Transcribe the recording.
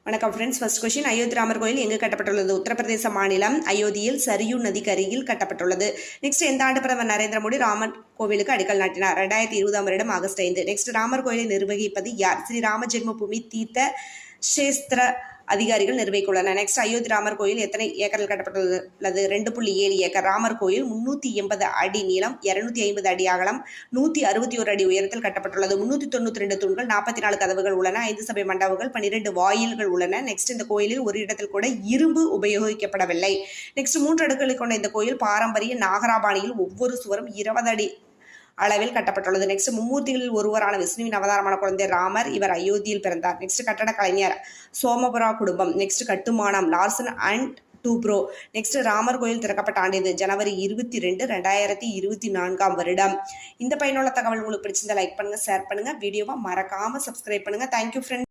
வணக்கம் friends. First question, Ayodhya Ramar கோயில் எங்கு கட்டப்பட்டுள்ளது? உத்தரப்பிரதேச மாநிலம் அயோத்தியில் சரியு நதிக்கு அருகில் கட்டப்பட்டுள்ளது. நெக்ஸ்ட், எந்த ஆண்டு பிரதமர் நரேந்திர மோடி ராமர் கோவிலுக்கு அடிக்கல் நாட்டினார்? 2020 ஆகஸ்ட் 5. நெக்ஸ்ட், ராமர் கோயிலை நிர்வகிப்பது யார்? ஸ்ரீ ராம ஜென்மபூமி தீர்த்த கஷேத்திர அதிகாரிகள் நிர்வகித்துள்ளனர். நெக்ஸ்ட், அயோத்தி ராமர் கோயில் எத்தனை ஏக்கரில் கட்டப்பட்டுள்ளது? 2.7 ஏக்கர். ராமர் கோயில் 380 அடி நீளம், 250 அடி அகலம், 161 அடி உயரத்தில் கட்டப்பட்டுள்ளது. 392 தூண்கள், 44 கதவுகள் உள்ளன, 5 சபை மண்டபங்கள், 12 வாயில்கள் உள்ளன. நெக்ஸ்ட், இந்த கோயிலில் ஒரு இடத்தில் கூட இரும்பு உபயோகிக்கப்படவில்லை. நெக்ஸ்ட், 3 அடுக்குகளை கொண்ட இந்த கோயில் பாரம்பரிய நாகராபாணியில் ஒவ்வொரு சுவரும் 20 அடி அளவில் கட்டப்பட்டுள்ளது. நெக்ஸ்ட், மும்மூர்த்திகளில் ஒருவரான விஷ்ணுவின் அவதாரமான குழந்தை ராமர். இவர் அயோத்தியில் பிறந்தார். நெக்ஸ்ட், கட்டட கலைஞர் சோமபுரா குடும்பம். நெக்ஸ்ட், கட்டுமானம் Larson and Toubro. Next, Ramar கோயில் திறக்கப்பட்ட ஆண்டு இது ஜனவரி 22, 2024. இந்த பயனுள்ள தகவல் உங்களுக்கு பிடிச்சிருந்தா லைக் பண்ணுங்க, ஷேர் பண்ணுங்க, வீடியோவை மறக்காம சப்ஸ்கிரைப் பண்ணுங்க. Thank you friends.